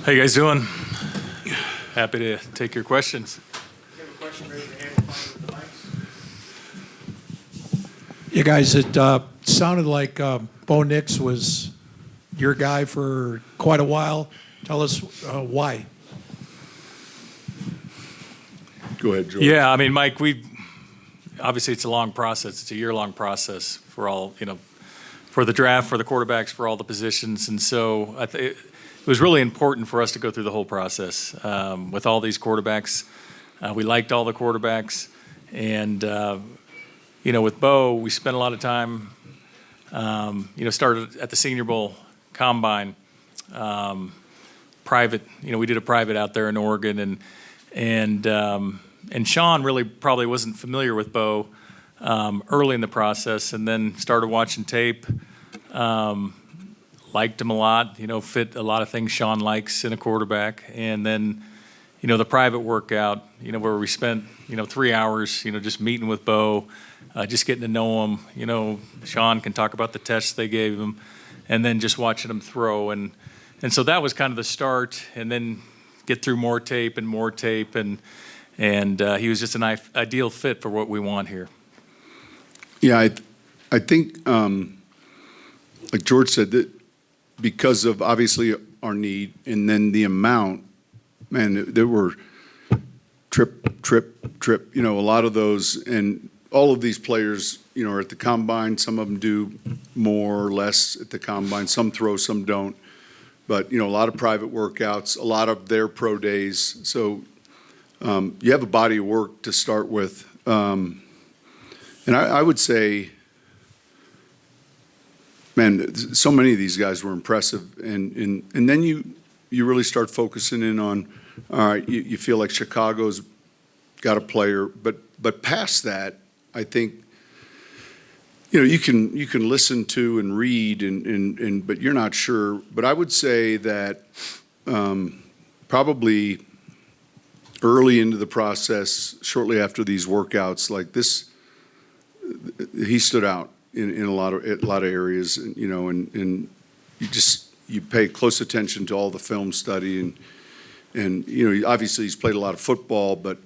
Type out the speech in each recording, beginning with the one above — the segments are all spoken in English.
How you guys doing? Happy to take your questions. If you have a question, raise your hand. We'll find you with the mics. Yeah, guys, it sounded like Bo Nix was your guy for quite a while. Tell us why. Go ahead, George. Yeah, I mean, Mike, obviously it's a long process. It's a year-long process for all, for the draft, for the quarterbacks, for all the positions. And so it was really important for us to go through the whole process with all these quarterbacks. We liked all the quarterbacks. And, with Bo, we spent a lot of time, started at the Senior Bowl Combine, private. We did a private out there in Oregon. And Sean really probably wasn't familiar with Bo early in the process, and then started watching tape. Liked him a lot, fit a lot of things Sean likes in a quarterback. And then, the private workout, where we spent, 3 hours, just meeting with Bo, just getting to know him. Sean can talk about the tests they gave him, and then just watching him throw. And so that was kind of the start, and then get through more tape. And he was just an ideal fit for what we want here. Yeah, I think, like George said, that because of obviously our need and then the amount, man, there were trip, a lot of those. And all of these players, are at the combine. Some of them do more or less at the combine. Some throw, some don't. But, a lot of private workouts, a lot of their pro days. So you have a body of work to start with. And I would say, man, so many of these guys were impressive. And then you really start focusing in on, all right, you feel like Chicago's got a player. But past that, I think, you can listen to and read, but you're not sure. But I would say that probably early into the process, shortly after these workouts like this, he stood out in a lot of areas, and you pay close attention to all the film study, and obviously he's played a lot of football, but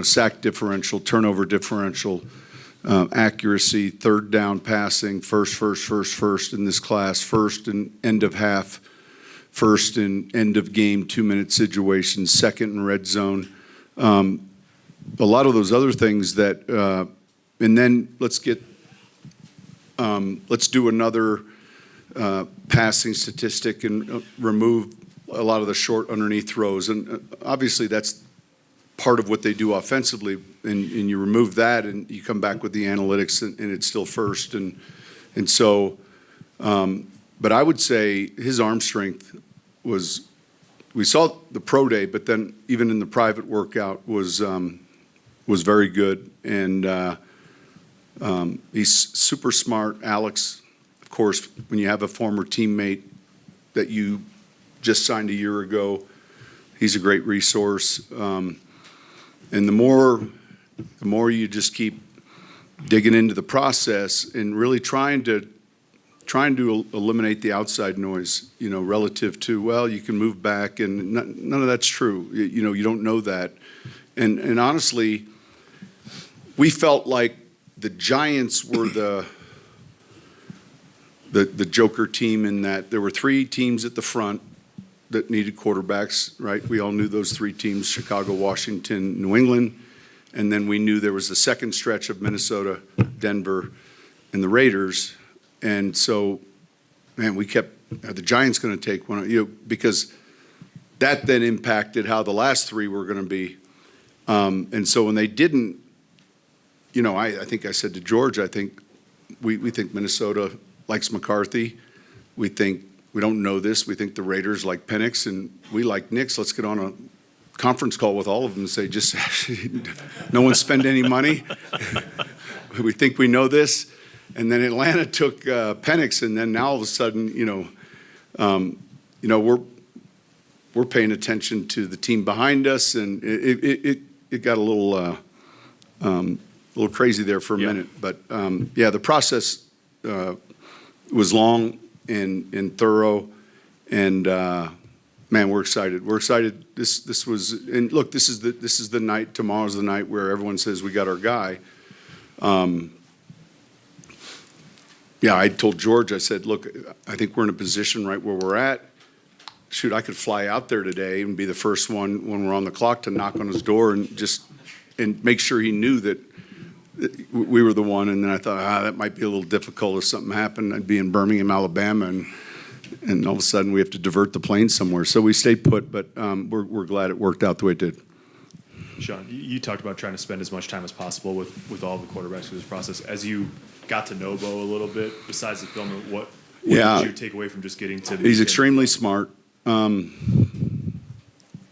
sack differential, turnover differential, accuracy, third down passing, first in this class, first in end of half, first in end of game 2-minute situations, second in red zone. A lot of those other things that, and then let's do another passing statistic and remove a lot of the short underneath throws. And obviously that's part of what they do offensively, and you remove that and you come back with the analytics and it's still first. And so, but I would say his arm strength was, we saw the pro day, but then even in the private workout was very good. And he's super smart. Alex, of course, when you have a former teammate that you just signed a year ago, he's a great resource. And the more you just keep digging into the process and really trying to eliminate the outside noise, relative to, well, you can move back, and none of that's true. You don't know that. And honestly, we felt like the Giants were the joker team in that there were 3 teams at the front that needed quarterbacks, right? We all knew those 3 teams: Chicago, Washington, New England. And then we knew there was the second stretch of Minnesota, Denver, and the Raiders. And so, man, we kept, are the Giants going to take one? Because that then impacted how the last 3 were going to be. And so when they didn't, I think I said to George, I think we think Minnesota likes McCarthy. We don't know this. We think the Raiders like Penix, and we like Nix. Let's get on a conference call with all of them and say, just no one spend any money. We think we know this. And then Atlanta took Penix, and then now all of a sudden, we're paying attention to the team behind us, and it got a little crazy there for a minute. But the process was long and thorough, and Man, we're excited. We're excited. This was, and look, this is the night. Tomorrow's the night where everyone says we got our guy. Yeah, I told George, I said, look, I think we're in a position right where we're at. Shoot, I could fly out there today and be the first one when we're on the clock to knock on his door and make sure he knew that we were the one. And then I thought, that might be a little difficult if something happened. I'd be in Birmingham, Alabama, and all of a sudden we have to divert the plane somewhere. So we stayed put, but we're glad it worked out the way it did. Sean, you talked about trying to spend as much time as possible with all the quarterbacks through this process. As you got to know Bo a little bit, besides the film, what did you take away from just getting to? He's extremely smart.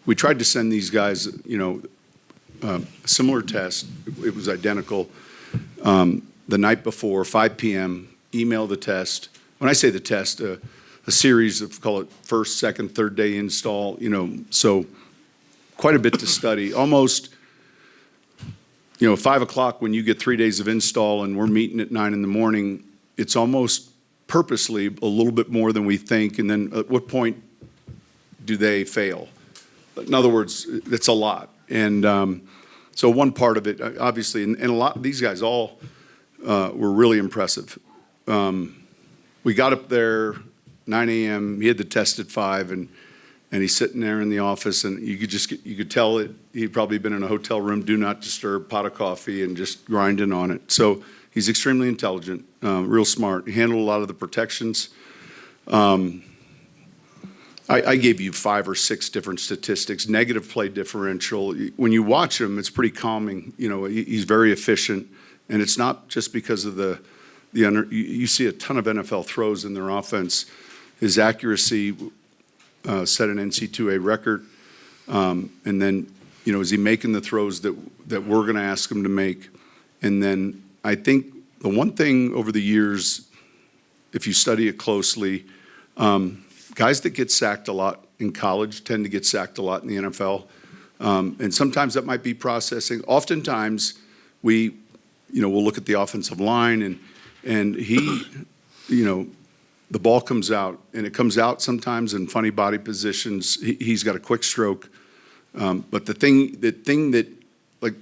We tried to send these guys, a similar test. It was identical. The night before, 5 p.m., email the test. When I say the test, a series of, call it first, second, third day install, so quite a bit to study. Almost, 5 o'clock when you get 3 days of install and we're meeting at 9 in the morning, it's almost purposely a little bit more than we think. And then at what point do they fail? In other words, it's a lot. And so one part of it, obviously, and a lot, these guys all were really impressive. We got up there 9 a.m. He had the test at 5, and he's sitting there in the office, and you could tell it. He'd probably been in a hotel room, do not disturb, pot of coffee, and just grinding on it. So he's extremely intelligent, real smart. He handled a lot of the protections. I gave you 5 or 6 different statistics. Negative play differential. When you watch him, it's pretty calming. He's very efficient, and it's not just because of you see a ton of NFL throws in their offense. His accuracy set an NC2A record, and then is he making the throws that we're going to ask him to make? And then I think the one thing over the years, if you study it closely, guys that get sacked a lot in college tend to get sacked a lot in the NFL, and sometimes that might be processing. Oftentimes, we'll look at the offensive line and he, the ball comes out, and it comes out sometimes in funny body positions. He's got a quick stroke. But the thing that, like,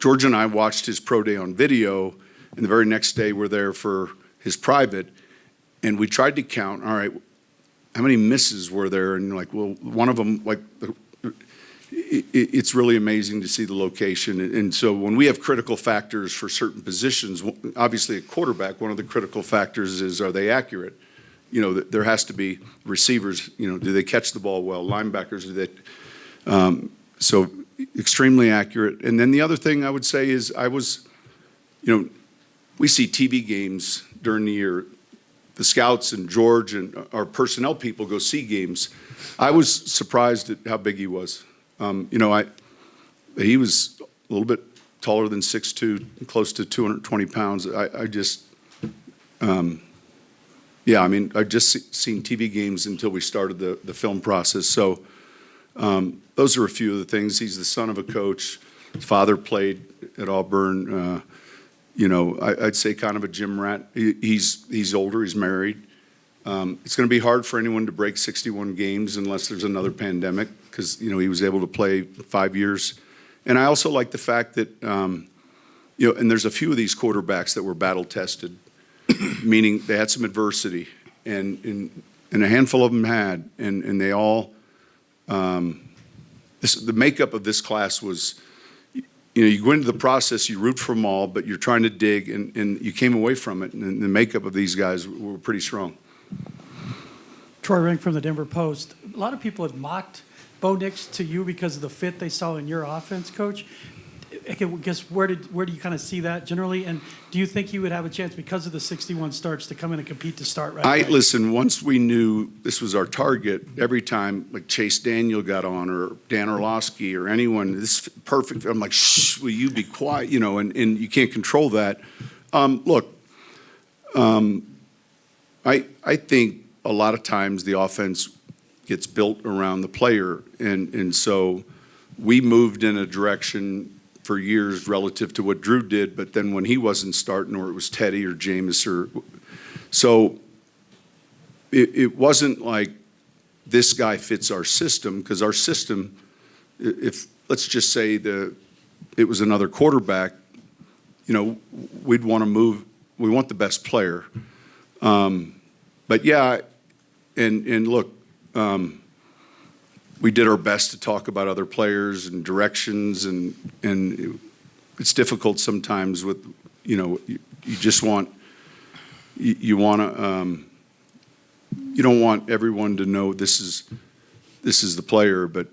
George and I watched his pro day on video, and the very next day we're there for his private, and we tried to count, all right, how many misses were there? And one of them, it's really amazing to see the location. And so when we have critical factors for certain positions, obviously a quarterback, one of the critical factors is, are they accurate? There has to be receivers, do they catch the ball well? Linebackers, do they? So extremely accurate. And then the other thing I would say is we see TV games during the year. The scouts and George and our personnel people go see games. I was surprised at how big he was. He was a little bit taller than 6'2", close to 220 pounds. I just seen TV games until we started the film process. So those are a few of the things. He's the son of a coach. His father played at Auburn. I'd say kind of a gym rat. He's older. He's married. It's going to be hard for anyone to break 61 games unless there's another pandemic, because he was able to play 5 years. And I also like the fact that and there's a few of these quarterbacks that were battle tested, meaning they had some adversity, and a handful of them had, and they all. The makeup of this class was. You go into the process, you root for them all, but you're trying to dig, and you came away from it, and the makeup of these guys were pretty strong. Troy Rink from the Denver Post. A lot of people have mocked Bo Nix to you because of the fit they saw in your offense, Coach. I guess where do you kind of see that generally? And do you think he would have a chance because of the 61 starts to come in and compete to start right away? Listen, once we knew this was our target, every time like Chase Daniel got on or Dan Orlovsky or anyone, this is perfect. I'm like, shh, will you be quiet? And you can't control that. Look, I think a lot of times the offense gets built around the player. And so we moved in a direction for years relative to what Drew did, but then when he wasn't starting, or it was Teddy or Jameis, so it wasn't like this guy fits our system, because our system, if, let's just say it was another quarterback, we'd want to move, we want the best player. But yeah, and look, we did our best to talk about other players and directions, and it's difficult sometimes with, you just want, you want to, you don't want everyone to know this is the player, but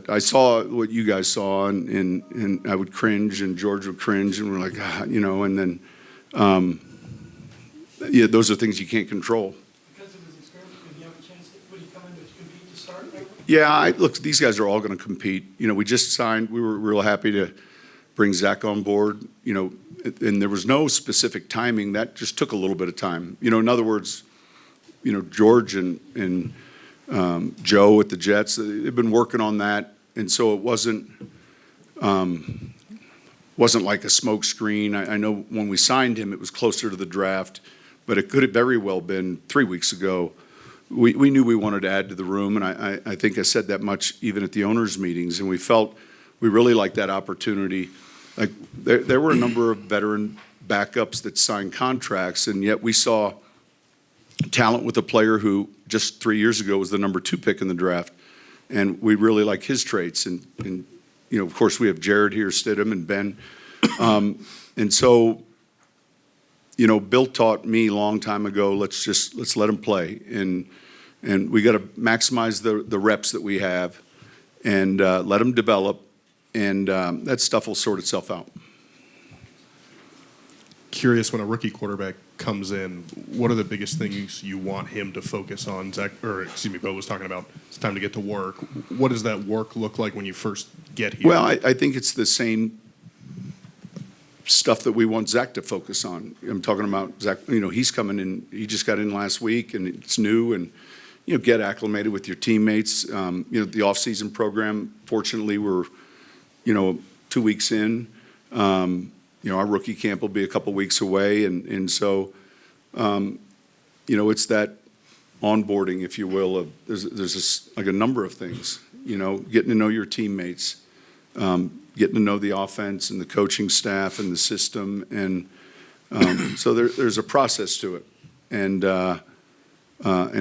I saw what you guys saw, and I would cringe, and George would cringe, and we're like, and then, yeah, those are things you can't control. Because of his experience, would he have a chance, would he come in to compete to start? Yeah, look, these guys are all going to compete. We just signed, we were real happy to bring Zach on board, and there was no specific timing. That just took a little bit of time. In other words, George and Joe at the Jets, they've been working on that, and so it wasn't like a smoke screen. I know when we signed him, it was closer to the draft, but it could have very well been 3 weeks ago. We knew we wanted to add to the room, and I think I said that much even at the owners' meetings, and we felt we really liked that opportunity. Like there were a number of veteran backups that signed contracts, and yet we saw talent with a player who just 3 years ago was the number 2 pick in the draft, and we really like his traits. And of course, we have Jared here, Stidham, and Ben, and so Bill taught me a long time ago, let's let him play, and we got to maximize the reps that we have, and let him develop, and that stuff will sort itself out. Curious, when a rookie quarterback comes in, what are the biggest things you want him to focus on? Bo was talking about it's time to get to work. What does that work look like when you first get here? Well, I think it's the same stuff that we want Zach to focus on. I'm talking about Zach, he's coming in, he just got in last week, and it's new, and, get acclimated with your teammates. The off-season program, fortunately, we're, 2 weeks in. Our rookie camp will be a couple weeks away, and so, it's that onboarding, if you will, of there's a number of things, getting to know your teammates, getting to know the offense and the coaching staff and the system, and so there's a process to it, and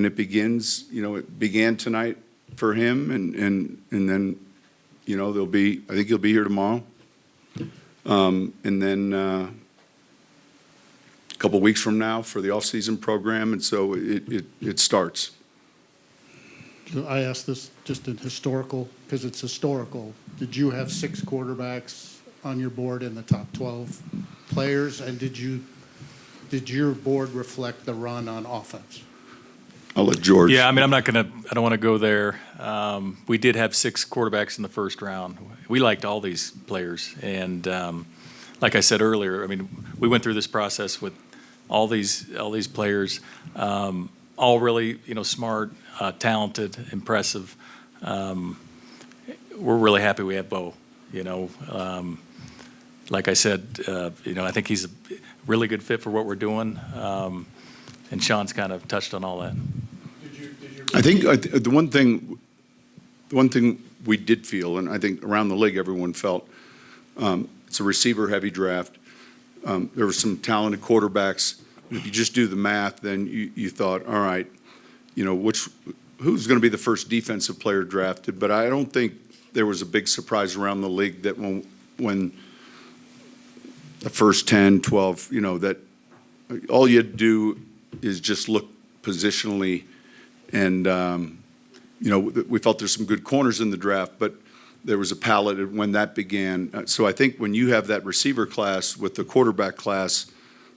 it begins, it began tonight for him, and then, I think he'll be here tomorrow. And then a couple weeks from now for the off-season program, and so it starts. I asked this just in historical, because it's historical. Did you have 6 quarterbacks on your board in the top 12 players, and did your board reflect the run on offense? I'll let George. Yeah, I don't want to go there. We did have 6 quarterbacks in the first round. We liked all these players, and like I said earlier, we went through this process with all these players, all really smart, talented, impressive. We're really happy we have Bo. Like I said, I think he's a really good fit for what we're doing, and Sean's kind of touched on all that. I think the one thing we did feel, and I think around the league everyone felt, it's a receiver-heavy draft. There were some talented quarterbacks. If you just do the math, then you thought, all right, who's going to be the first defensive player drafted? But I don't think there was a big surprise around the league that when the first 10, 12, that all you had to do is just look positionally, and we felt there's some good corners in the draft, but there was a palette when that began. So I think when you have that receiver class with the quarterback class,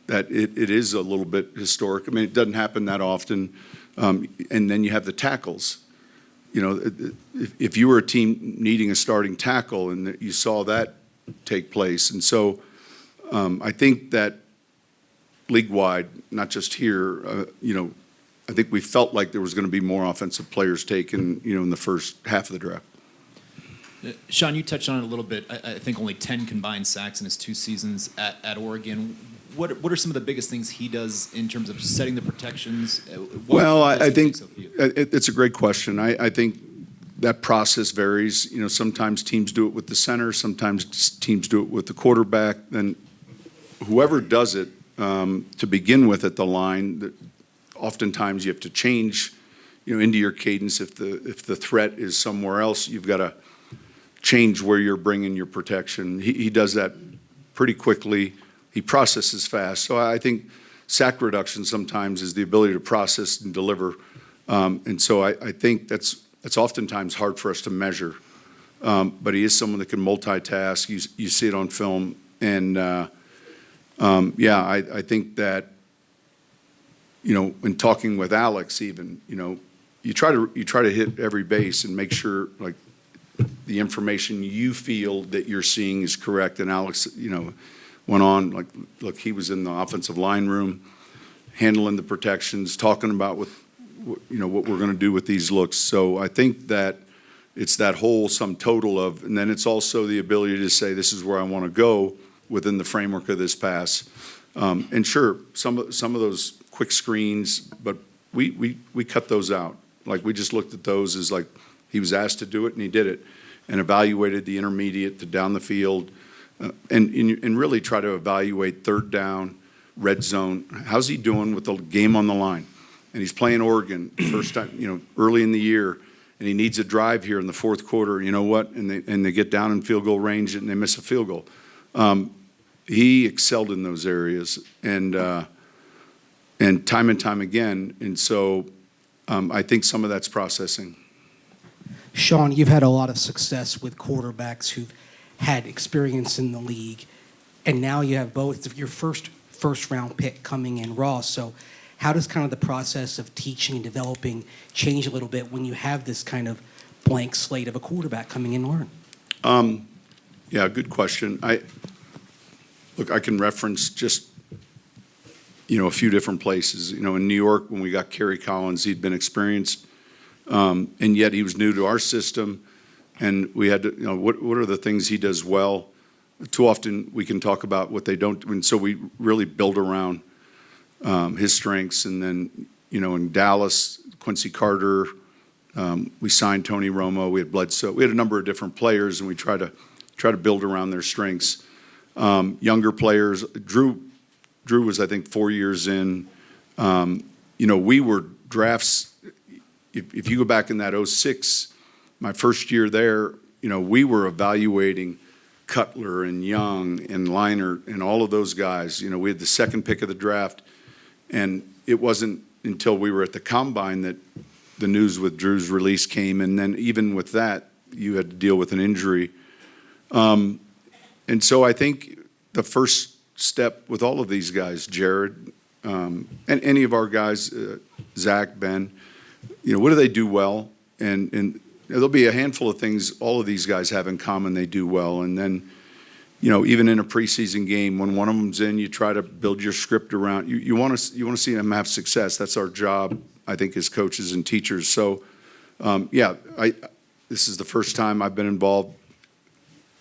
that it is a little bit historic. It doesn't happen that often. And then you have the tackles. If you were a team needing a starting tackle, and you saw that take place. And so I think that league-wide, not just here, I think we felt like there was going to be more offensive players taken, in the first half of the draft. Sean, you touched on it a little bit. I think only 10 combined sacks in his 2 seasons at Oregon. what are some of the biggest things he does in terms of setting the protections? Well, What does I he think so for you? it's a great question. I think that process varies. You know, sometimes teams do it with the center, sometimes teams do it with the quarterback. Then whoever does it to begin with at the line, oftentimes you have to change, into your cadence. If the threat is somewhere else, you've got to change where you're bringing your protection. He does that pretty quickly. He processes fast. So I think sack reduction sometimes is the ability to process and deliver. And so I think that's oftentimes hard for us to measure. But he is someone that can multitask. You see it on film. And, I think that, in talking with Alex even, you try to hit every base and make sure, like, the information you feel that you're seeing is correct. And Alex, went on, like, look, he was in the offensive line room, handling the protections, talking about what we're going to do with these looks. So I think that it's that whole sum total of, and then it's also the ability to say, this is where I want to go within the framework of this pass. And sure, some of those quick screens, but we cut those out. Like, we just looked at those as, like, he was asked to do it and he did it, and evaluated the intermediate to down the field, and really try to evaluate third down, red zone. How's he doing with the game on the line? And he's playing Oregon first time, early in the year, and he needs a drive here in the fourth quarter. You know what? And they get down in field goal range and they miss a field goal. He excelled in those areas, and time again. And so I think some of that's processing. Sean, you've had a lot of success with quarterbacks who've had experience in the league, and now you have both your first round pick coming in raw. So how does kind of the process of teaching and developing change a little bit when you have this kind of blank slate of a quarterback coming in to learn? Yeah, good question. I can reference just, a few different places. In New York, when we got Kerry Collins, he'd been experienced, and yet he was new to our system. And we had to, what are the things he does well? Too often we can talk about what they don't, and so we really build around his strengths. And then, in Dallas, Quincy Carter, we signed Tony Romo, we had Bledsoe, we had a number of different players, and we try to build around their strengths. Younger players, Drew was, I think, 4 years in. We were drafts, if you go back in that 06, my first year there, we were evaluating Cutler and Young and Leinart and all of those guys. We had the second pick of the draft, and it wasn't until we were at the combine that the news with Drew's release came, and then even with that, you had to deal with an injury. And so I think the first step with all of these guys, Jared, and any of our guys, Zach, Ben, what do they do well? And there'll be a handful of things all of these guys have in common they do well. And then, even in a preseason game, when one of them's in, you try to build your script around. You want to see them have success. That's our job, I think, as coaches and teachers. So, this is the first time I've been involved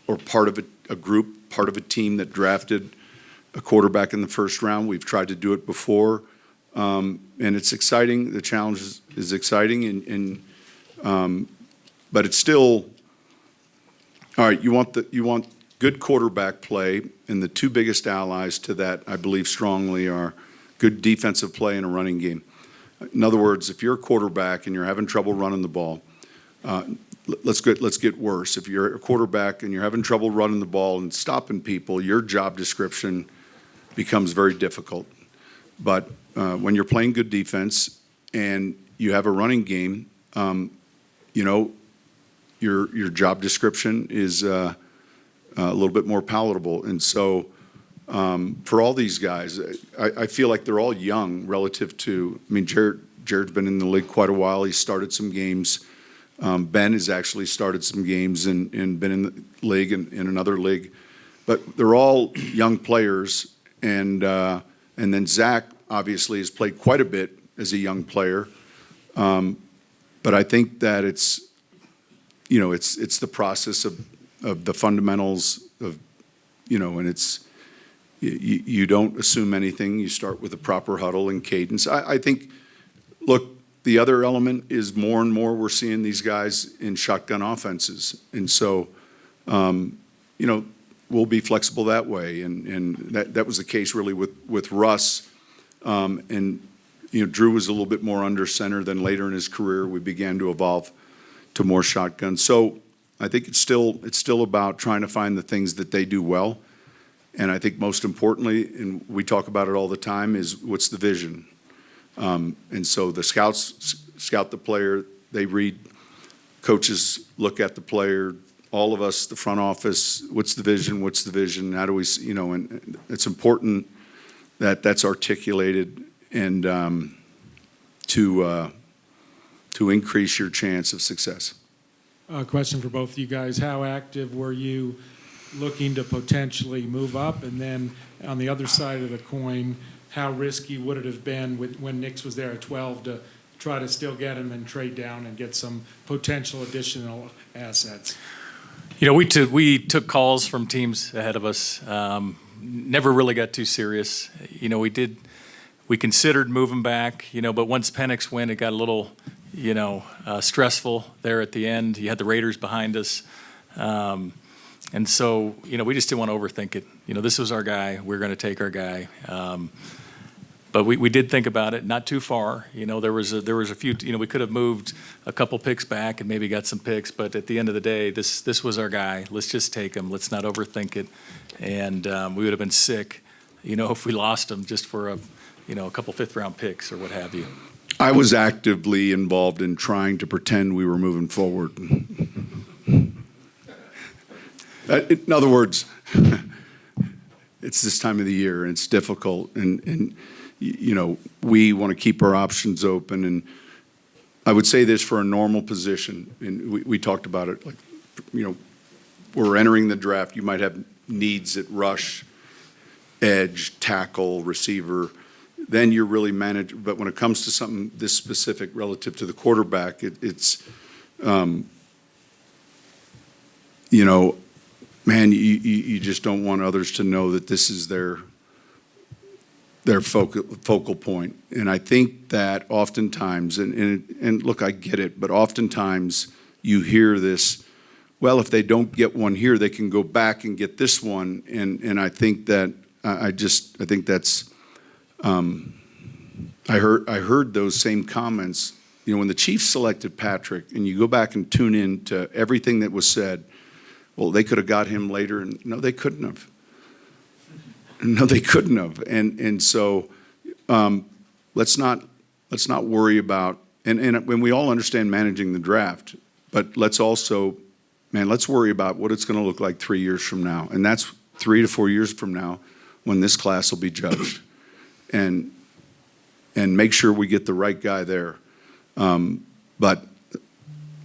or part of a group, part of a team that drafted a quarterback in the first round. We've tried to do it before, and it's exciting. The challenge is exciting, but it's still all right. You want good quarterback play, and the two biggest allies to that, I believe strongly, are good defensive play and a running game. In other words, if you're a quarterback and you're having trouble running the ball, let's get worse. If you're a quarterback and you're having trouble running the ball and stopping people, your job description becomes very difficult. But when you're playing good defense and you have a running game, your job description is a little bit more palatable. And so for all these guys, I feel like they're all young relative to, Jared's been in the league quite a while. He started some games. Ben has actually started some games and been in the league and in another league. But they're all young players. And then Zach obviously has played quite a bit as a young player. But I think that it's the process of the fundamentals of, and You don't assume anything. You start with a proper huddle and cadence. I think, look, the other element is more and more we're seeing these guys in shotgun offenses. And so, we'll be flexible that way. And that was the case really with Russ. Drew was a little bit more under center. Then later in his career, we began to evolve to more shotgun. So I think it's still about trying to find the things that they do well. And I think most importantly, and we talk about it all the time, is what's the vision? And so the scouts scout the player, they read, coaches look at the player, all of us, the front office, what's the vision, what's the vision, how do we, and it's important that that's articulated and to increase your chance of success. A question for both of you guys. How active were you looking to potentially move up? And then on the other side of the coin, how risky would it have been when Nix was there at 12 to try to still get him and trade down and get some potential additional assets? We took calls from teams ahead of us. Never really got too serious. We considered moving back, but once Penix went, it got a little, stressful there at the end. You had the Raiders behind us. And so, we just didn't want to overthink it. This was our guy. We're going to take our guy. But we did think about it, not too far. There was a few, we could have moved a couple picks back and maybe got some picks. But at the end of the day, this was our guy. Let's just take him. Let's not overthink it. And we would have been sick, if we lost him just for a couple fifth-round picks or what have you. I was actively involved in trying to pretend we were moving forward. In other words, it's this time of the year and it's difficult, and we want to keep our options open. And I would say this for a normal position, and we talked about it. We're entering the draft. You might have needs at rush, edge, tackle, receiver. Then you're really managed. But when it comes to something this specific relative to the quarterback, it's man, you just don't want others to know that this is their focal point. And I think that oftentimes, and look, I get it, but oftentimes you hear this, well, if they don't get one here, they can go back and get this one. And I think that I think that's I heard those same comments. When the Chiefs selected Patrick, and you go back and tune in to everything that was said, well, they could have got him later, and no, they couldn't have. No, they couldn't have. And so let's not worry about, and when we all understand managing the draft, but let's also, let's worry about what it's going to look like 3 years from now. And that's 3 to 4 years from now when this class will be judged. And make sure we get the right guy there. But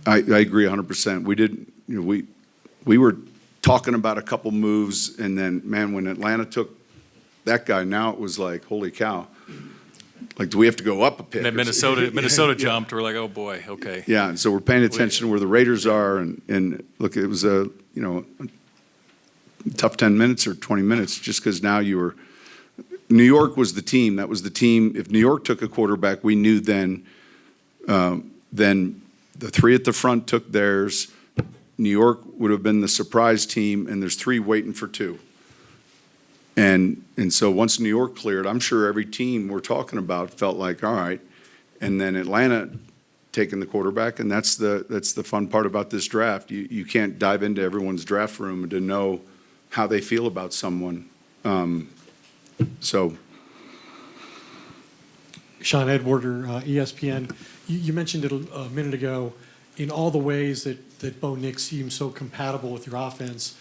I agree 100%. We did, we were talking about a couple moves, and then, when Atlanta took that guy, now it was like, holy cow. Like, do we have to go up a pick? And then Minnesota jumped. We're like, oh boy, okay. Yeah, and so we're paying attention to where the Raiders are, and look, it was a tough 10 minutes or 20 minutes just because now New York was the team. That was the team. If New York took a quarterback, we knew then the three at the front took theirs. New York would have been the surprise team, and there's 3 waiting for 2. And so once New York cleared, I'm sure every team we're talking about felt like, all right. And then Atlanta taking the quarterback, and that's the fun part about this draft. You can't dive into everyone's draft room to know how they feel about someone. So. Sean Edwarder, ESPN. You mentioned it a minute ago. In all the ways that Bo Nix seems so compatible with your offense,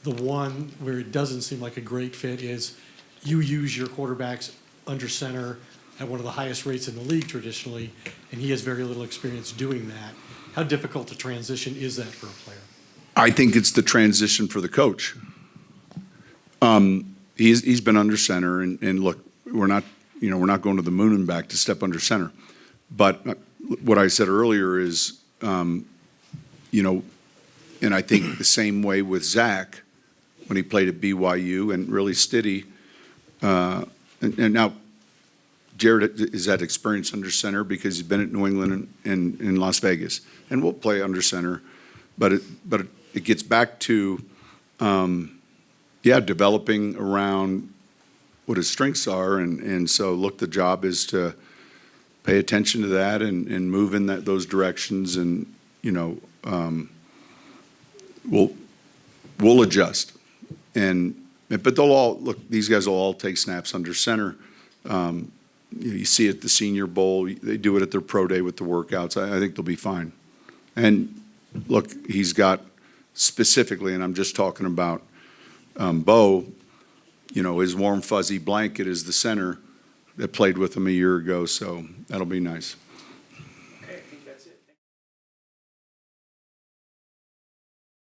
the one where it doesn't seem like a great fit is you use your quarterbacks under center at one of the highest rates in the league traditionally, and he has very little experience doing that. How difficult a transition is that for a player? I think it's the transition for the coach. He's been under center, and look, we're not going to the moon and back to step under center. But what I said earlier is, and I think the same way with Zach when he played at BYU and really Stiddy, and now Jared has had experience under center because he's been at New England and in Las Vegas, and will play under center. But it gets back to, developing around what his strengths are, and so look, the job is to pay attention to that and move in those directions, and we'll adjust. But they'll all look. These guys will all take snaps under center. You see it at the Senior Bowl. They do it at their pro day with the workouts. I think they'll be fine. And look, he's got specifically, and I'm just talking about Bo. His warm fuzzy blanket is the center that played with him a year ago. So that'll be nice.